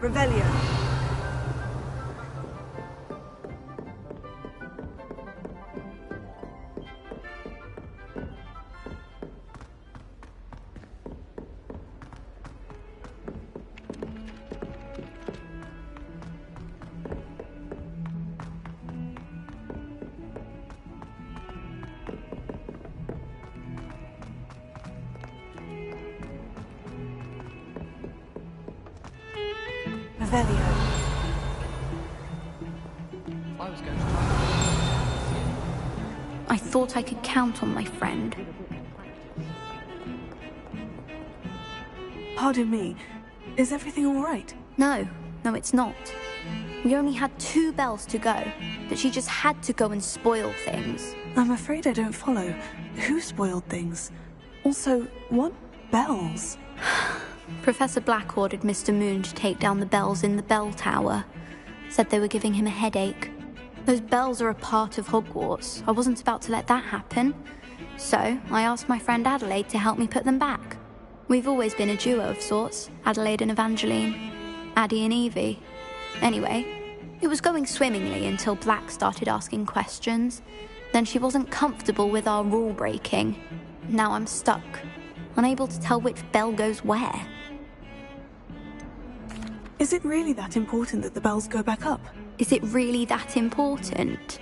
Revelio. Revelio. I was going to I thought I could count on my friend. Pardon me. Is everything all right? No, it's not. We only had 2 bells to go, but she just had to go and spoil things. I'm afraid I don't follow. Who spoiled things? Also, what bells? Professor Black ordered Mr. Moon to take down the bells in the bell tower. Said they were giving him a headache. Those bells are a part of Hogwarts. I wasn't about to let that happen. So, I asked my friend Adelaide to help me put them back. We've always been a duo of sorts, Adelaide and Evangeline. Addie and Evie. Anyway, it was going swimmingly until Black started asking questions. Then she wasn't comfortable with our rule breaking. Now I'm stuck, unable to tell which bell goes where. Is it really that important that the bells go back up? Is it really that important?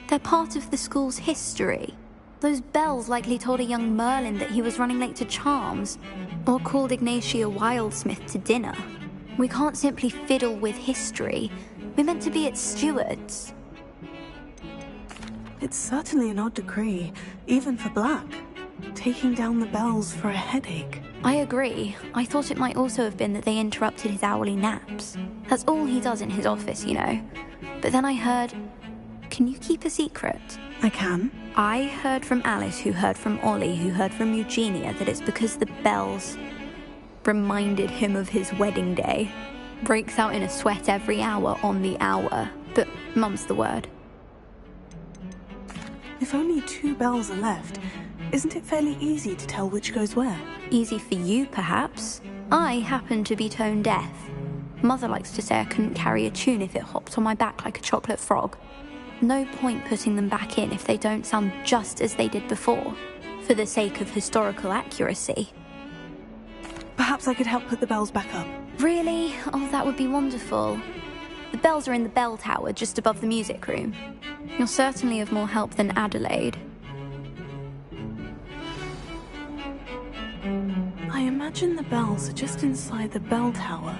They're part of the school's history. Those bells likely told a young Merlin that he was running late to Charms, or called Ignatia Wildsmith to dinner. We can't simply fiddle with history. We're meant to be its stewards. It's certainly an odd decree, even for Black. Taking down the bells for a headache. I agree. I thought it might also have been that they interrupted his hourly naps. That's all he does in his office, you know. But then I heard... Can you keep a secret? I can. I heard from Alice, who heard from Ollie, who heard from Eugenia, that it's because the bells reminded him of his wedding day. Breaks out in a sweat every hour on the hour. But mum's the word. If only 2 bells are left, isn't it fairly easy to tell which goes where? Easy for you, perhaps. I happen to be tone deaf. Mother likes to say I couldn't carry a tune if it hopped on my back like a chocolate frog. No point putting them back in if they don't sound just as they did before, for the sake of historical accuracy. Perhaps I could help put the bells back up. Really? Oh, that would be wonderful. The bells are in the bell tower just above the music room. You're certainly of more help than Adelaide. I imagine the bells are just inside the bell tower.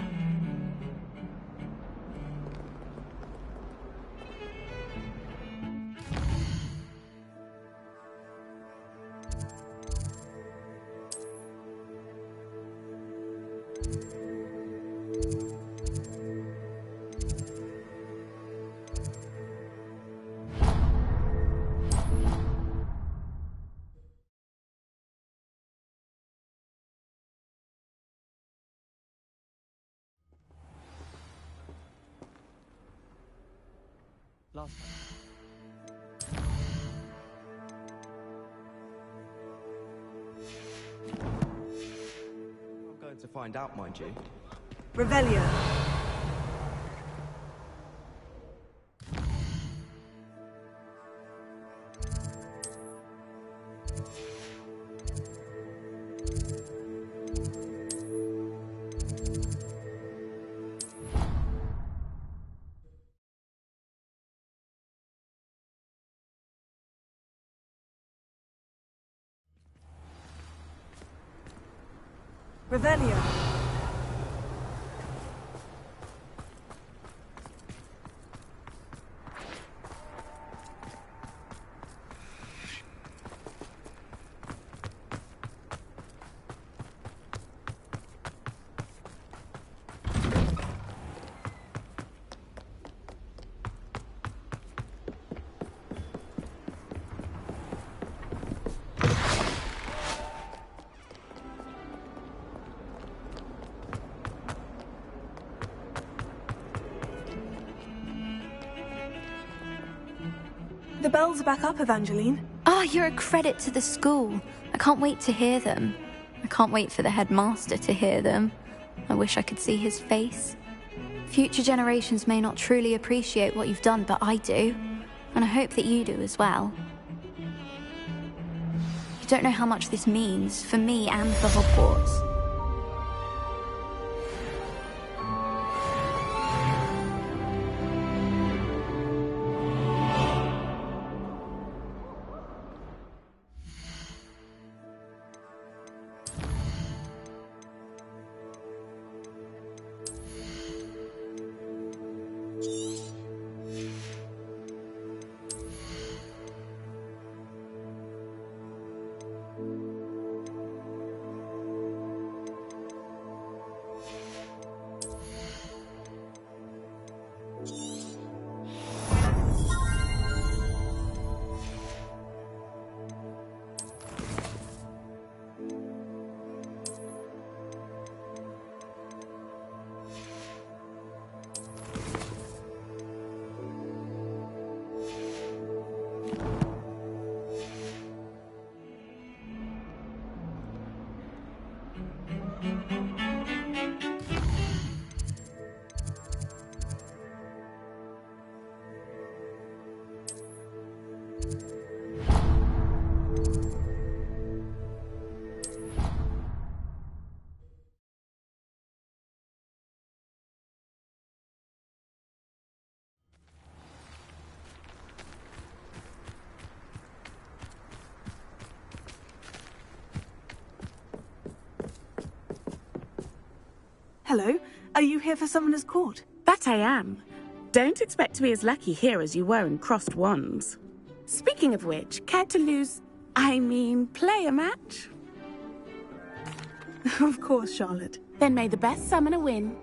last time. I'm going to find out, mind you. Revelio. Revelio. The bells are back up, Evangeline. Ah, you're a credit to the school. I can't wait to hear them. I can't wait for the headmaster to hear them. I wish I could see his face. Future generations may not truly appreciate what you've done, but I do. And I hope that you do as well. You don't know how much this means for me and for Hogwarts. Hello, are you here for Summoner's Court? That I am. Don't expect to be as lucky here as you were in Crossed Wands. Speaking of which, care to play a match? Of course, Charlotte. Then may the best summoner win.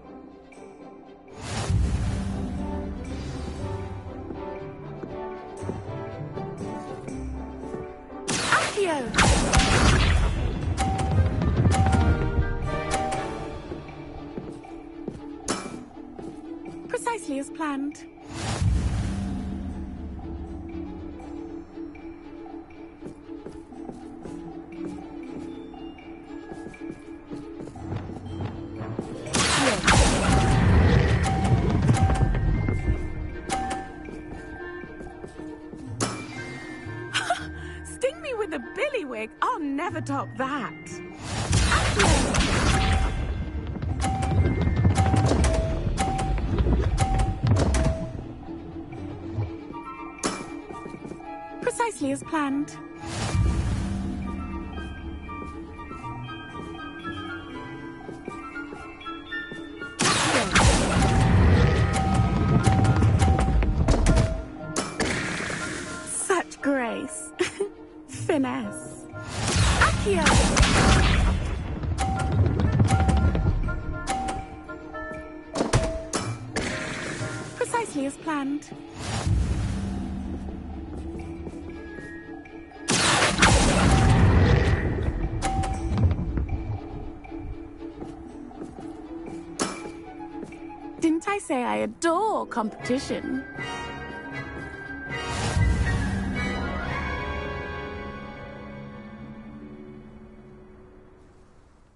Accio! Precisely as planned. Sting me with a billywig. I'll never top that. Precisely as planned. Such grace. Finesse. Accio! Precisely as planned. Didn't I say I adore competition?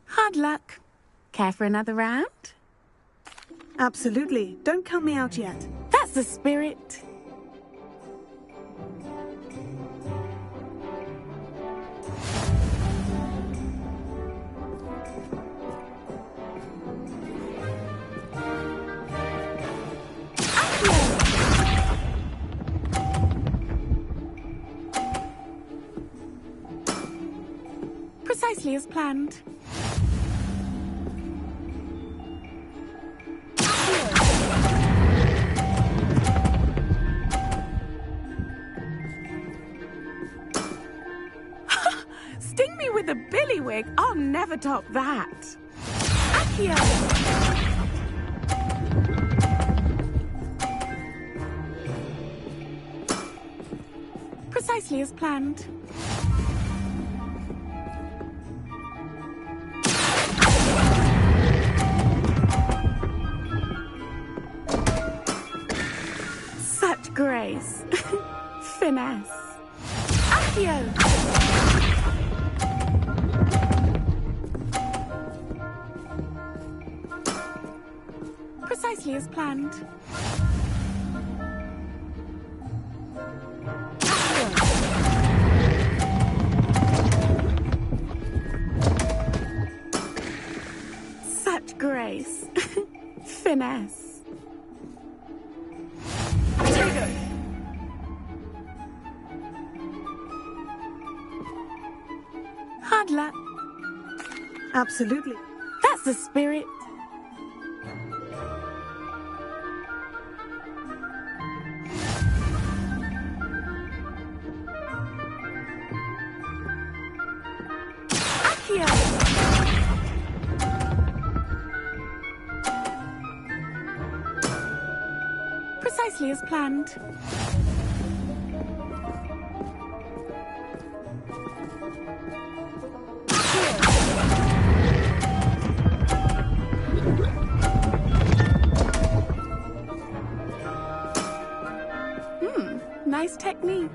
Hard luck. Care for another round? Absolutely. Don't count me out yet. That's the spirit. Precisely as planned. Sting me with a billywig. I'll never top that. Accio! Precisely as planned. Such grace. Finesse. Accio! Precisely Precisely as planned. Such grace. Finesse. Potato. Hard luck. Absolutely. That's the spirit. Accio. Precisely as planned. Nice technique.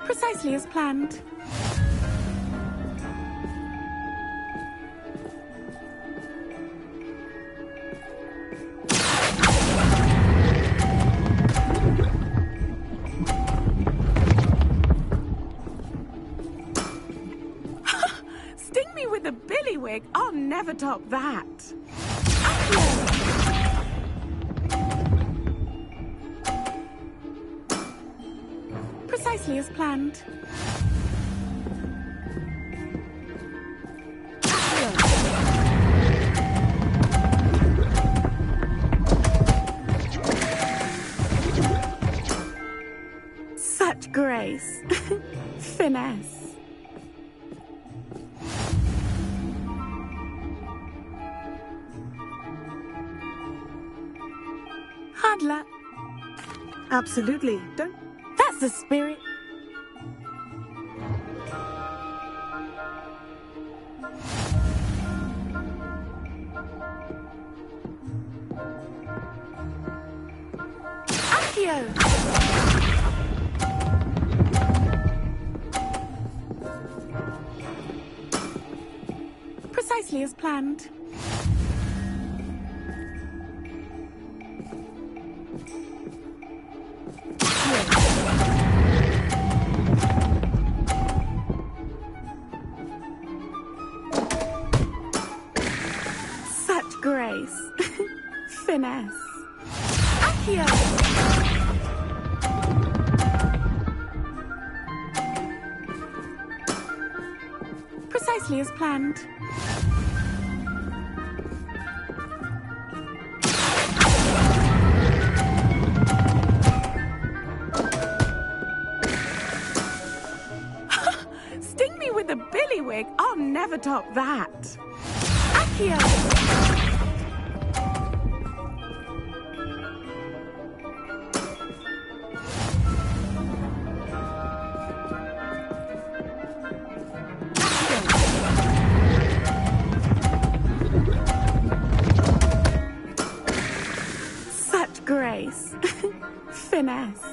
Precisely as planned. Sting me with a billywig. I'll never top that. Precisely as planned. Such grace. Finesse. Hard luck. Absolutely. Don't. That's the spirit. Accio. Precisely as planned. Such grace. Finesse. Accio. Precisely as planned. Sting me with a billywig. I'll never top that. Accio. Such grace. Finesse.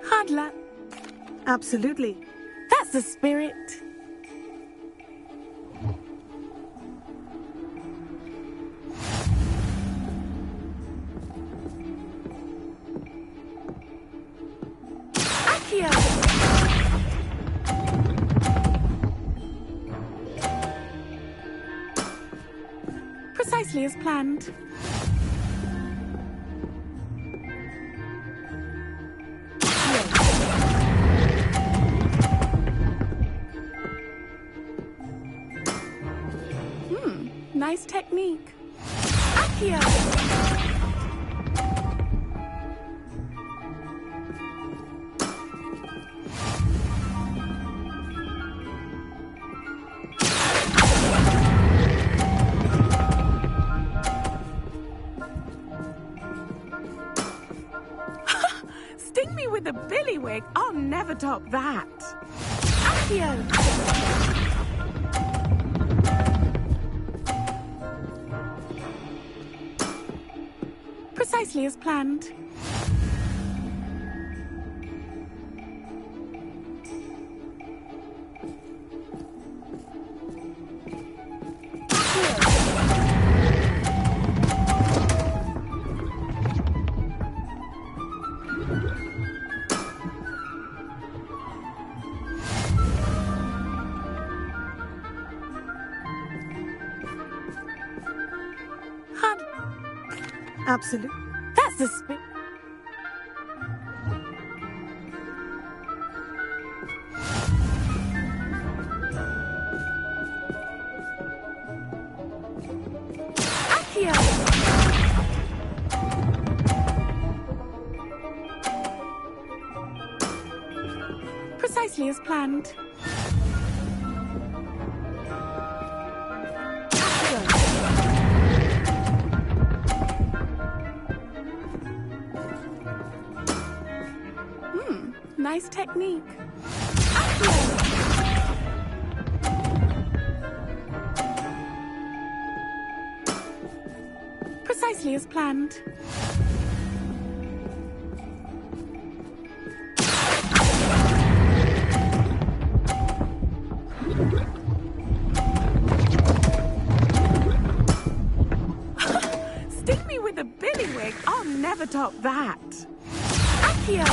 Hard luck. Absolutely. That's the spirit. Accio. Precisely as planned. Nice technique. Accio. Sting me with a billywig. I'll never top that. Accio. Precisely as planned. Absolute. That's the spirit. Accio! Precisely as planned. Nice technique. Precisely as planned. Sting me with a billywig. I'll never top that. Accio!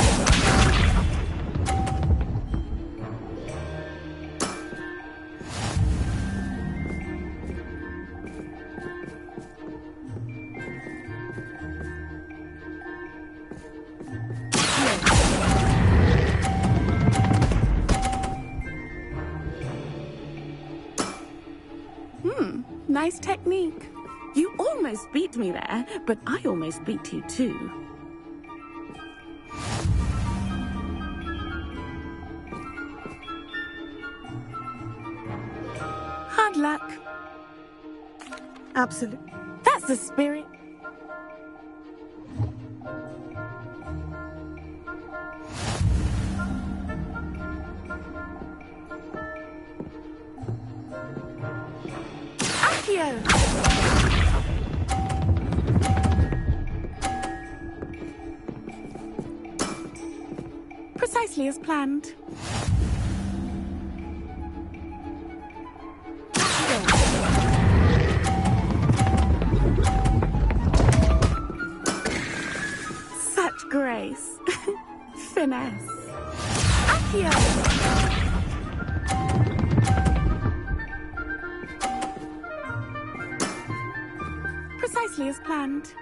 Nice technique. You almost beat me there, but I almost beat you too. Hard luck. Absolute. That's the spirit. Precisely as planned. Such grace. Finesse. Accio! Precisely as planned.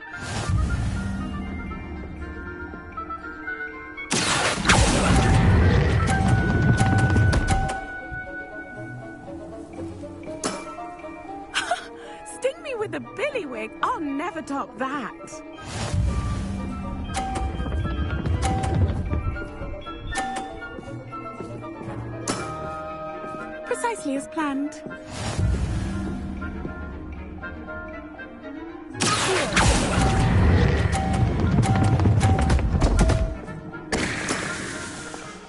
Sting me with a billywig. I'll never top that. Precisely as planned.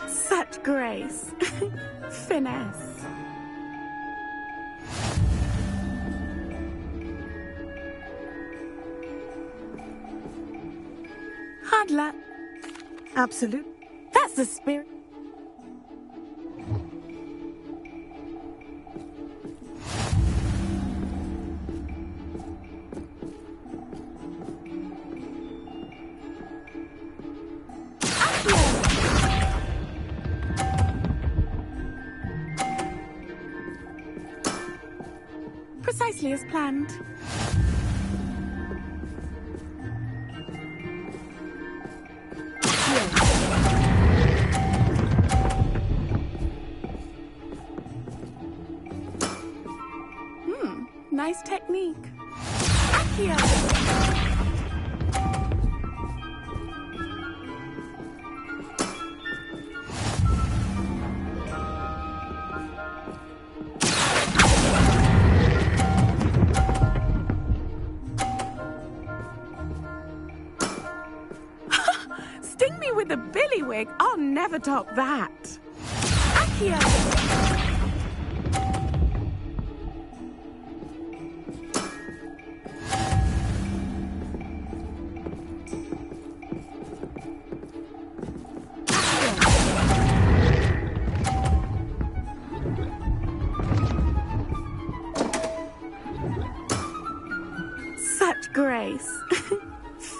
Such grace. Finesse. Hard luck. Absolute. That's the spirit. Precisely as planned. Nice technique. Accio! Sting me with a billywig. I'll never top that. Accio!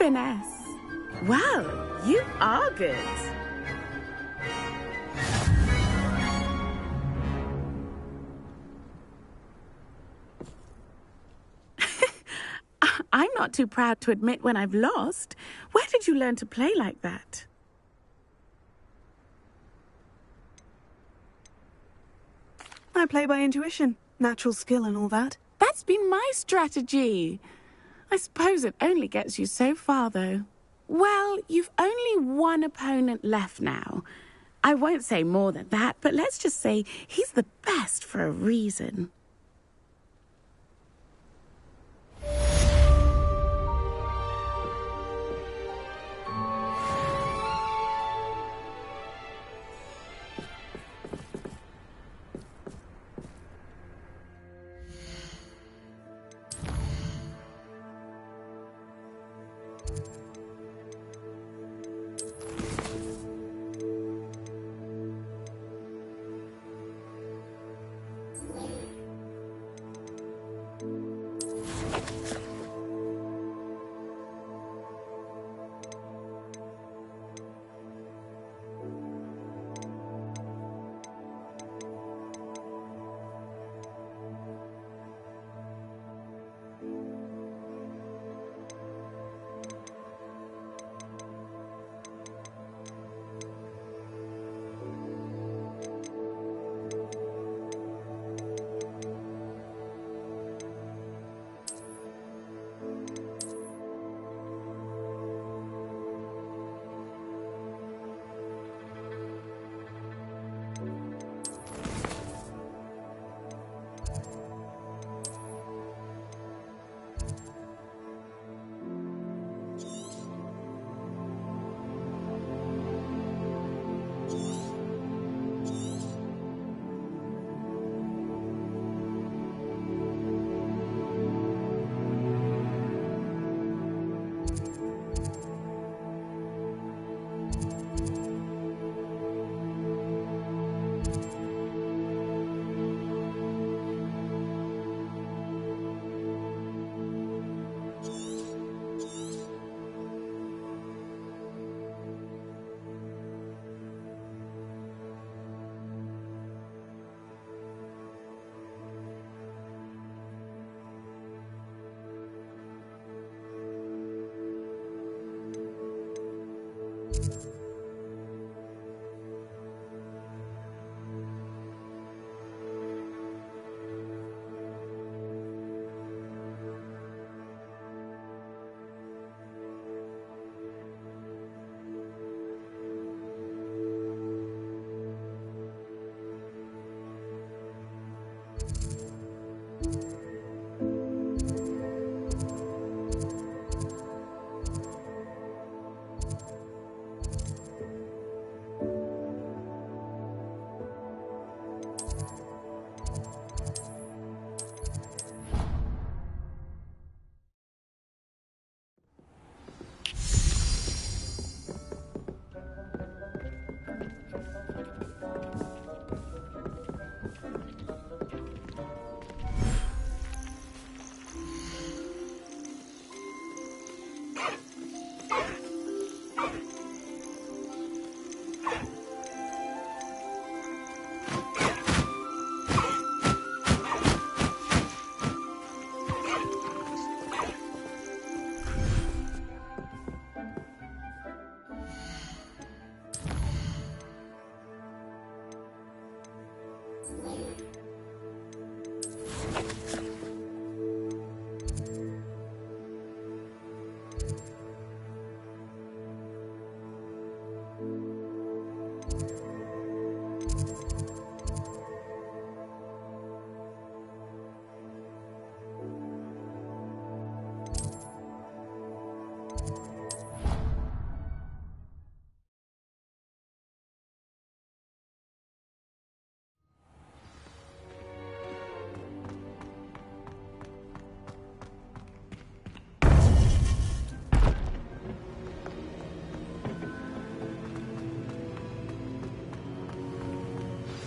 Finesse. Well, you are good. I'm not too proud to admit when I've lost. Where did you learn to play like that? I play by intuition, natural skill and all that. That's been my strategy. I suppose it only gets you so far, though. Well, you've only one opponent left now. I won't say more than that, but let's just say he's the best for a reason.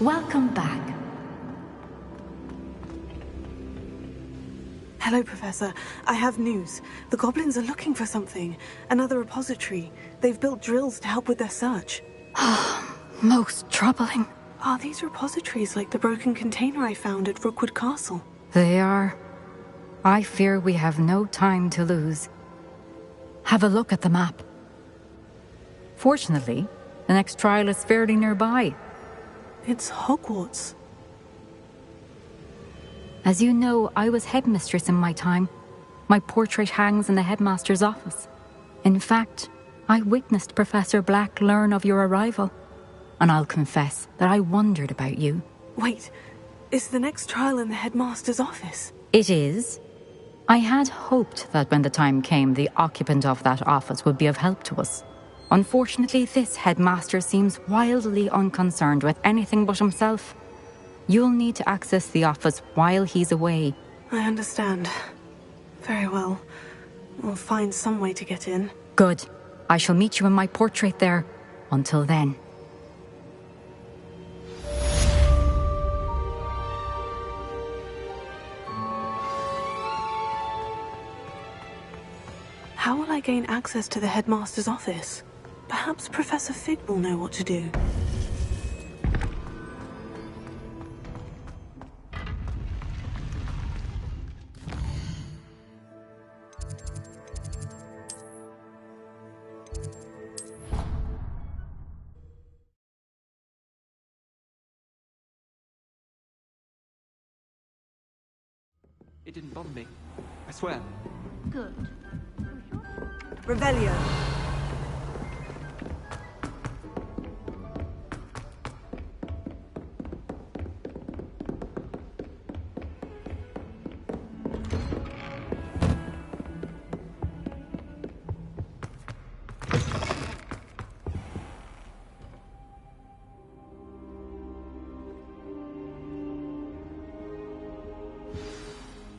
Welcome back. Hello, Professor. I have news. The goblins are looking for something. Another repository. They've built drills to help with their search. Most troubling. Are these repositories like the broken container I found at Rookwood Castle? They are. I fear we have no time to lose. Have a look at the map. Fortunately, the next trial is fairly nearby. It's Hogwarts. As you know, I was headmistress in my time. My portrait hangs in the headmaster's office. In fact, I witnessed Professor Black learn of your arrival. And I'll confess that I wondered about you. Wait, is the next trial in the headmaster's office? It is. I had hoped that when the time came, the occupant of that office would be of help to us. Unfortunately, this headmaster seems wildly unconcerned with anything but himself. You'll need to access the office while he's away. I understand. Very well. We'll find some way to get in. Good. I shall meet you in my portrait there. Until then. How will I gain access to the headmaster's office? Perhaps Professor Fig will know what to do. It didn't bother me. I swear. Good. Revelio.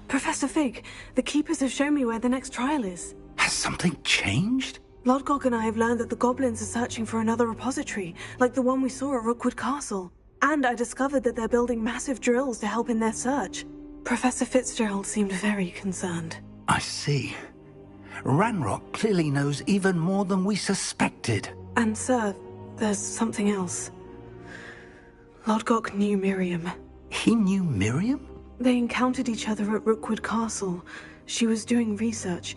Professor Fig, the Keepers have shown me where the next trial is. Has something changed? Lodgok and I have learned that the goblins are searching for another repository, like the one we saw at Rookwood Castle. And I discovered that they're building massive drills to help in their search. Professor Fitzgerald seemed very concerned. I see. Ranrock clearly knows even more than we suspected. And sir, there's something else. Lodgok knew Miriam. He knew Miriam? They encountered each other at Rookwood Castle. She was doing research.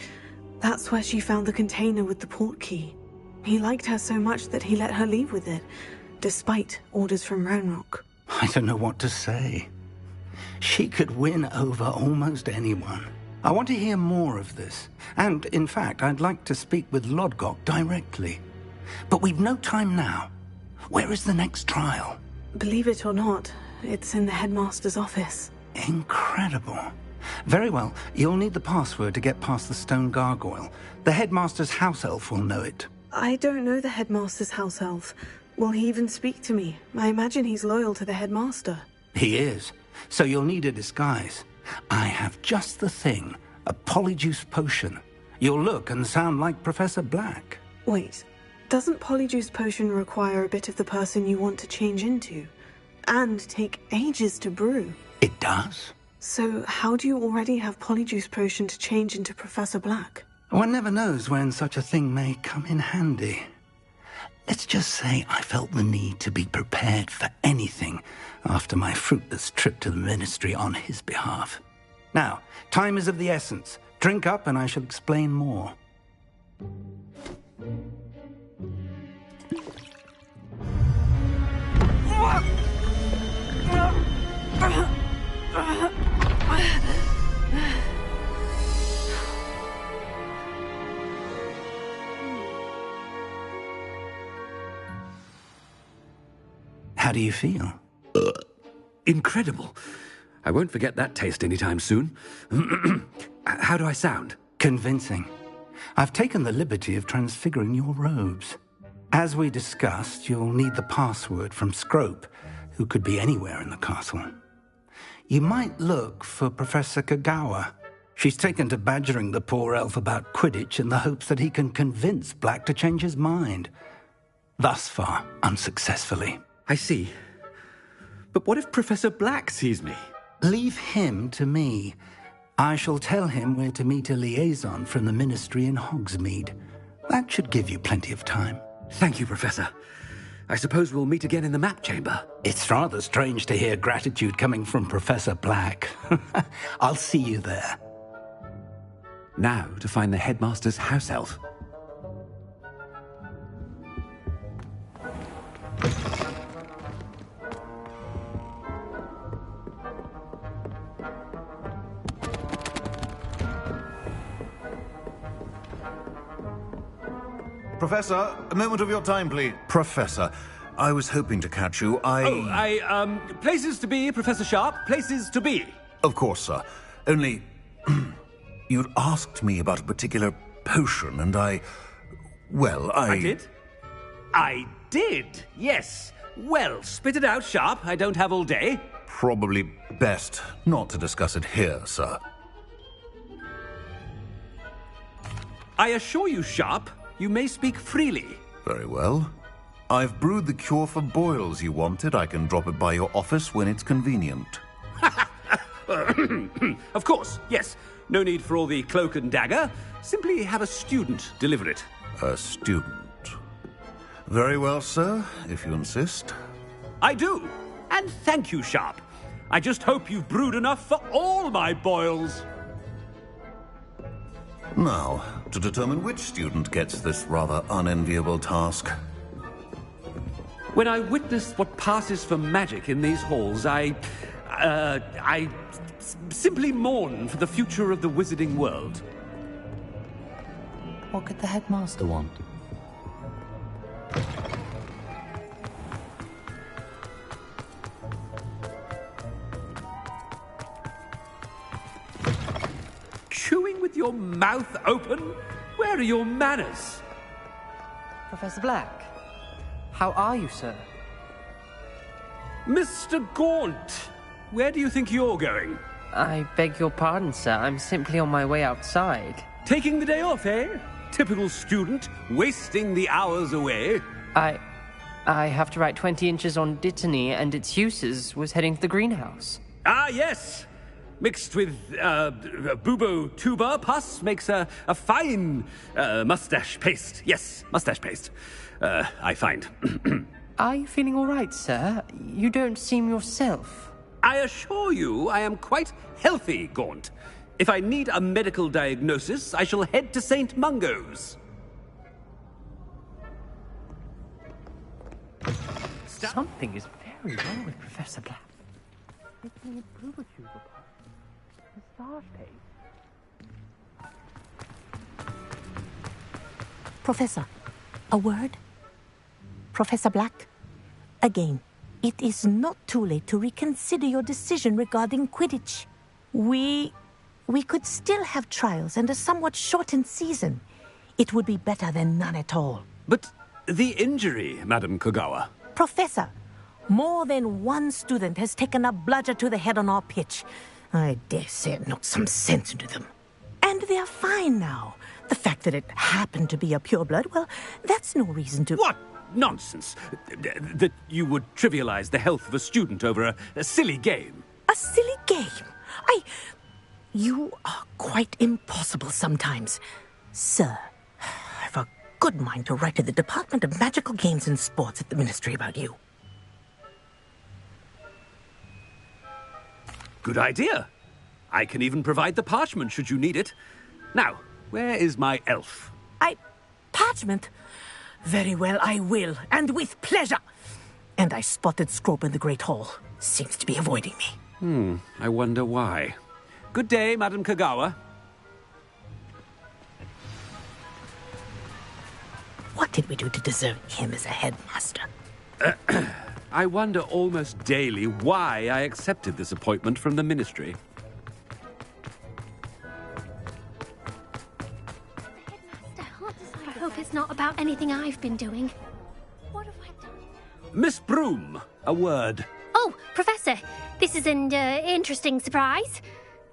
That's where she found the container with the port key. He liked her so much that he let her leave with it, despite orders from Ranrock. I don't know what to say. She could win over almost anyone. I want to hear more of this. And, in fact, I'd like to speak with Lodgok directly. But we've no time now. Where is the next trial? Believe it or not, it's in the headmaster's office. Incredible. Very well, you'll need the password to get past the stone gargoyle. The headmaster's house elf will know it. I don't know the headmaster's house elf. Will he even speak to me? I imagine he's loyal to the headmaster. He is. So you'll need a disguise. I have just the thing. A polyjuice potion. You'll look and sound like Professor Black. Wait, doesn't polyjuice potion require a bit of the person you want to change into? And take ages to brew? It does. So how do you already have polyjuice potion to change into Professor Black? One never knows when such a thing may come in handy. Let's just say I felt the need to be prepared for anything after my fruitless trip to the ministry on his behalf. Now, time is of the essence. Drink up and I shall explain more. How do you feel? Incredible. I won't forget that taste anytime soon. How do I sound? Convincing. I've taken the liberty of transfiguring your robes. As we discussed, you'll need the password from Scrope, who could be anywhere in the castle. You might look for Professor Kagawa. She's taken to badgering the poor elf about Quidditch in the hopes that he can convince Black to change his mind. Thus far, unsuccessfully. I see. But what if Professor Black sees me? Leave him to me. I shall tell him we're to meet a liaison from the Ministry in Hogsmeade. That should give you plenty of time. Thank you, Professor. I suppose we'll meet again in the map chamber. It's rather strange to hear gratitude coming from Professor Black. I'll see you there. Now to find the headmaster's house elf. Professor, a moment of your time, please. Professor, I was hoping to catch you. Places to be, Professor Sharp. Places to be. Of course, sir. Only, you'd asked me about a particular potion, and I did? I did, yes. Well, spit it out, Sharp. I don't have all day. Probably best not to discuss it here, sir. I assure you, Sharp, you may speak freely. Very well. I've brewed the cure for boils you wanted. I can drop it by your office when it's convenient. Of course, yes. No need for all the cloak and dagger. Simply have a student deliver it. A student. Very well, sir, if you insist. I do. And thank you, Sharp. I just hope you've brewed enough for all my boils. Now, to determine which student gets this rather unenviable task. When I witness what passes for magic in these halls, I simply mourn for the future of the wizarding world. What could the headmaster want? Chewing with your mouth open? Where are your manners? Professor Black, how are you, sir? Mr. Gaunt, where do you think you're going? I beg your pardon, sir. I'm simply on my way outside. Taking the day off, eh? Typical student, wasting the hours away. I have to write 20 inches on Dittany and its uses. Was heading to the greenhouse. Ah, yes. Mixed with bubo tuber pus makes a fine mustache paste. Yes, mustache paste. I find. Are you feeling all right, sir? You don't seem yourself. I assure you I am quite healthy, Gaunt. If I need a medical diagnosis, I shall head to St. Mungo's. Something is very wrong with Professor Black. Making a bubo tuber pus. Mustache paste. Professor, a word? Professor Black, again, it is not too late to reconsider your decision regarding Quidditch. We could still have trials and a somewhat shortened season. It would be better than none at all. But the injury, Madam Kogawa. Professor, more than one student has taken a bludger to the head on our pitch. I dare say it knocked some sense into them. And they're fine now. The fact that it happened to be a pureblood, well, that's no reason to... What nonsense! That you would trivialize the health of a student over a silly game. A silly game? You are quite impossible sometimes. Sir, I've a good mind to write to the Department of Magical Games and Sports at the Ministry about you. Good idea. I can even provide the parchment should you need it. Now, where is my elf? Parchment? Very well, I will, and with pleasure. And I spotted Scrope in the Great Hall. Seems to be avoiding me. I wonder why. Good day, Madam Kogawa. What did we do to deserve him as a headmaster? I wonder almost daily why I accepted this appointment from the Ministry. I hope it's not about anything I've been doing. What have I done? Miss Broom, a word. Oh, Professor, this is an interesting surprise.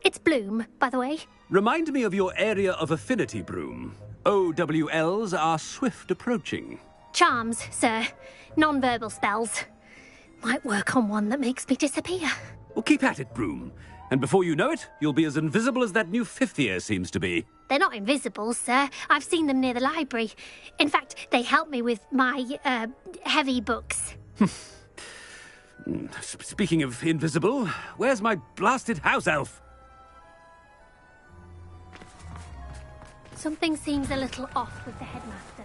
It's Bloom, by the way. Remind me of your area of affinity, Broom. OWLs are swift approaching. Charms, sir. Non-verbal spells. Might work on one that makes me disappear. Well, keep at it, Broom. And before you know it, you'll be as invisible as that new fifth year seems to be. They're not invisible, sir. I've seen them near the library. In fact, they help me with my, heavy books. Speaking of invisible, where's my blasted house elf? Something seems a little off with the headmaster.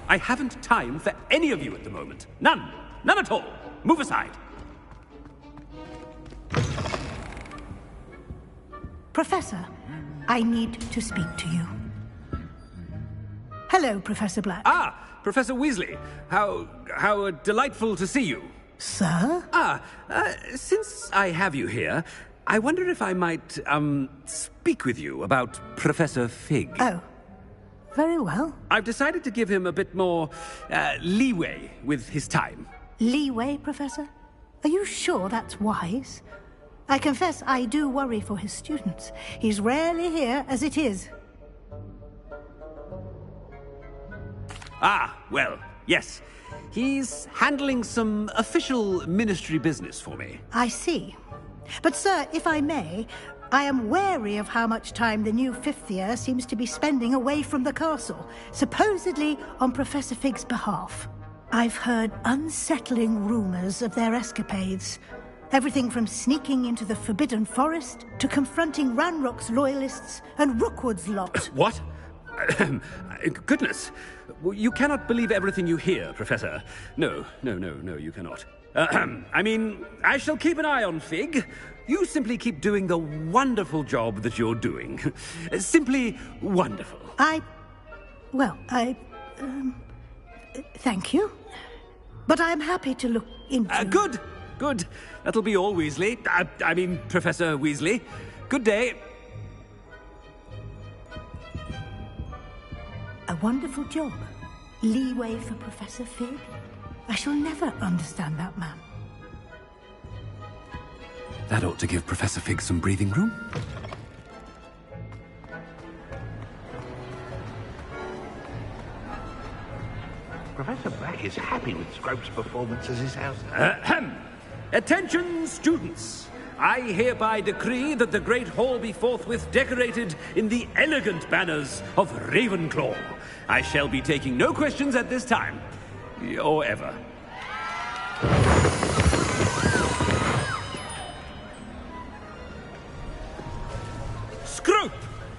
I haven't time for any of you at the moment. None. None at all. Move aside. Professor, I need to speak to you. Hello, Professor Black. Ah, Professor Weasley. How delightful to see you. Sir? Since I have you here, I wonder if I might, speak with you about Professor Fig. Oh. Very well. I've decided to give him a bit more, leeway with his time. Leeway, Professor? Are you sure that's wise? I confess I do worry for his students. He's rarely here as it is. Ah, well, yes. He's handling some official ministry business for me. I see. But, sir, if I may, I am wary of how much time the new fifth year seems to be spending away from the castle, supposedly on Professor Fig's behalf. I've heard unsettling rumors of their escapades. Everything from sneaking into the Forbidden Forest to confronting Ranrock's loyalists and Rookwood's lot. What? Goodness. You cannot believe everything you hear, Professor. No, you cannot. I mean, I shall keep an eye on Fig. You simply keep doing the wonderful job that you're doing. Simply wonderful. Thank you. But I'm happy to look into... Good. That'll be all, Weasley. I mean, Professor Weasley. Good day. A wonderful job. Leeway for Professor Fig. I shall never understand that man. That ought to give Professor Fig some breathing room. Professor Black is happy with Scrope's performance as his house. Attention, students! I hereby decree that the Great Hall be forthwith decorated in the elegant banners of Ravenclaw. I shall be taking no questions at this time. Or ever. Scrope!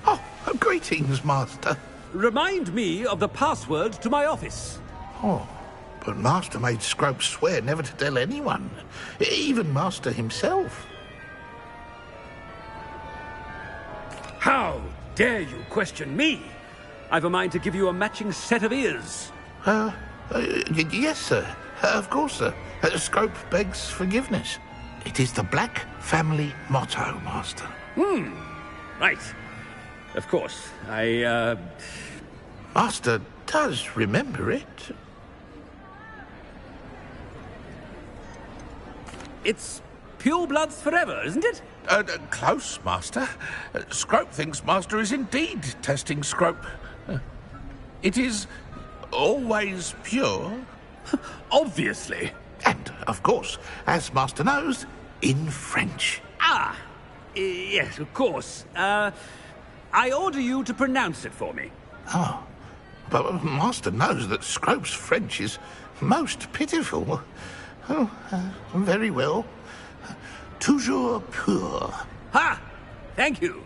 Oh, greetings, Master. Remind me of the password to my office. Oh, but Master made Scrope swear never to tell anyone. Even Master himself. How dare you question me? I've a mind to give you a matching set of ears. Yes, sir. Of course, sir. Scrope begs forgiveness. It is the Black family motto, Master. Right. Of course. Master does remember it. It's purebloods forever, isn't it? Close, Master. Scrope thinks Master is indeed testing Scrope. It is always pure. Obviously. And, of course, as Master knows, in French. Yes, of course. I order you to pronounce it for me. Oh, but Master knows that Scrope's French is most pitiful. Oh, very well. Toujours pur. Ha! Thank you.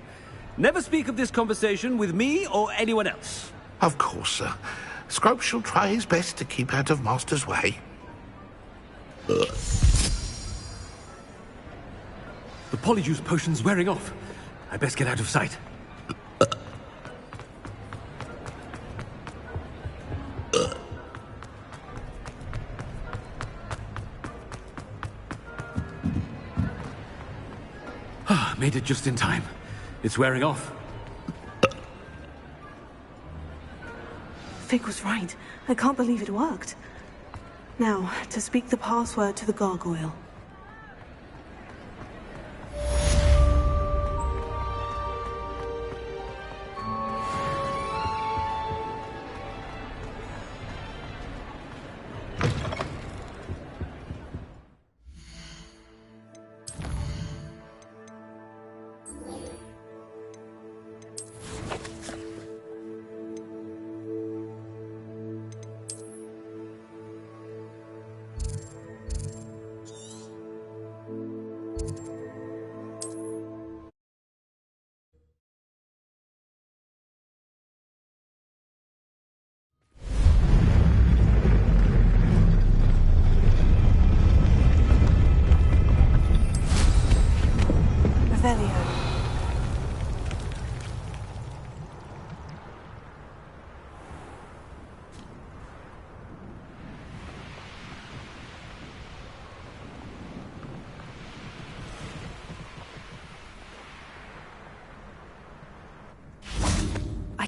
Never speak of this conversation with me or anyone else. Of course, sir. Scrope shall try his best to keep out of Master's way. The Polyjuice potion's wearing off. I best get out of sight. Made it just in time. It's wearing off. Fig was right. I can't believe it worked. Now, to speak the password to the gargoyle.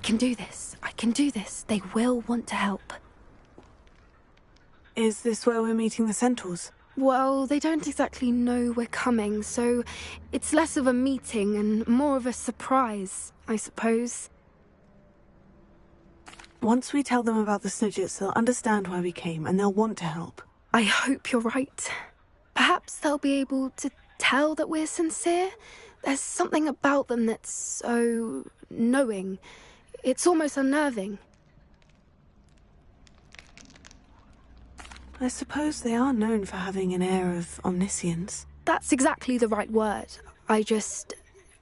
can do this. I can do this. They will want to help. Is this where we're meeting the centaurs? Well, they don't exactly know we're coming, so it's less of a meeting and more of a surprise, I suppose. Once we tell them about the Snidgets, they'll understand why we came and they'll want to help. I hope you're right. Perhaps they'll be able to tell that we're sincere. There's something about them that's so knowing. It's almost unnerving. I suppose they are known for having an air of omniscience. That's exactly the right word.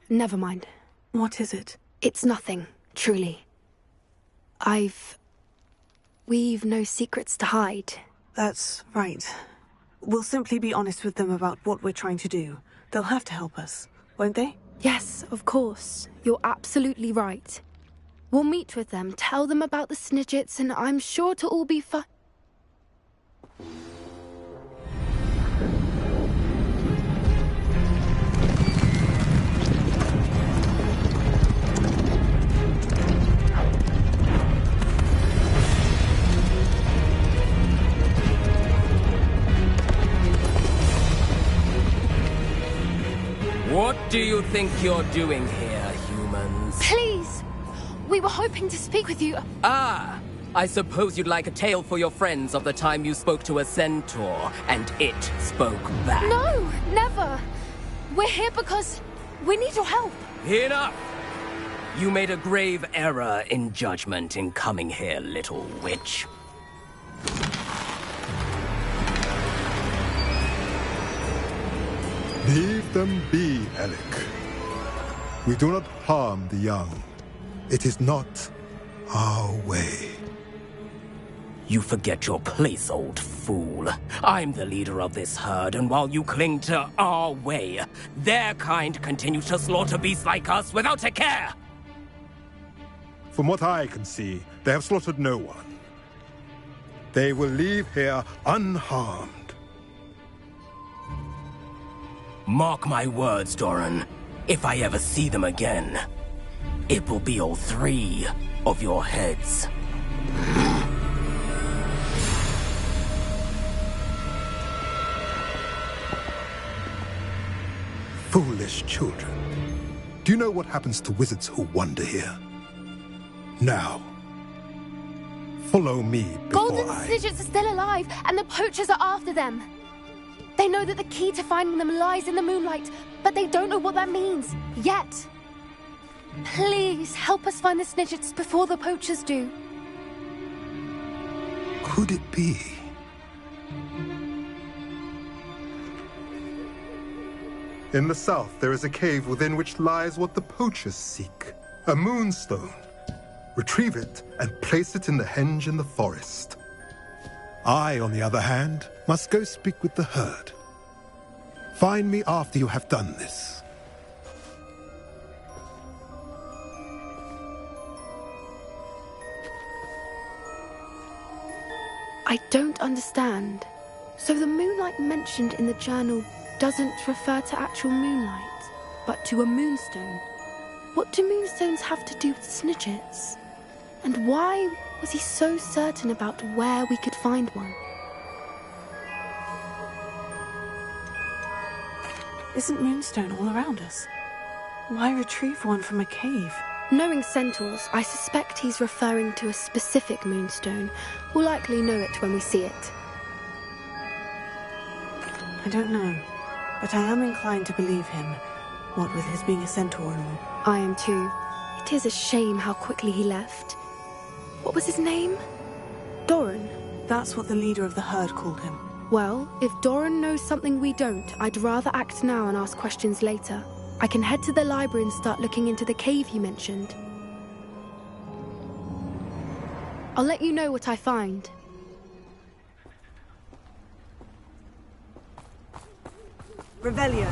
Never mind. What is it? It's nothing, truly. We've no secrets to hide. That's right. We'll simply be honest with them about what we're trying to do. They'll have to help us, won't they? Yes, of course. You're absolutely right. We'll meet with them, tell them about the Snidgets, and I'm sure to all be fine. What do you think you're doing here, humans? Please! We were hoping to speak with you. Ah! I suppose you'd like a tale for your friends of the time you spoke to a centaur, and it spoke back. No! Never! We're here because we need your help. Enough! You made a grave error in judgment in coming here, little witch. Leave them be, Alec. We do not harm the young. It is not our way. You forget your place, old fool. I'm the leader of this herd, and while you cling to our way, their kind continues to slaughter beasts like us without a care! From what I can see, they have slaughtered no one. They will leave here unharmed. Mark my words, Doran. If I ever see them again, it will be all 3 of your heads. Foolish children. Do you know what happens to wizards who wander here? Now, follow me before Golden Snidgets are still alive, and the poachers are after them. They know that the key to finding them lies in the moonlight, but they don't know what that means, yet. Please, help us find the Snidgets before the poachers do. Could it be? In the south, there is a cave within which lies what the poachers seek. A moonstone. Retrieve it and place it in the henge in the forest. I, on the other hand, must go speak with the herd. Find me after you have done this. I don't understand. So the moonlight mentioned in the journal doesn't refer to actual moonlight, but to a moonstone. What do moonstones have to do with Snidgets? And why was he so certain about where we could find one? Isn't moonstone all around us? Why retrieve one from a cave? Knowing centaurs, I suspect he's referring to a specific moonstone. We'll likely know it when we see it. I don't know, but I am inclined to believe him, what with his being a centaur and all. I am too. It is a shame how quickly he left. What was his name? Doran? That's what the leader of the herd called him. Well, if Doran knows something we don't, I'd rather act now and ask questions later. I can head to the library and start looking into the cave you mentioned. I'll let you know what I find. Revelio.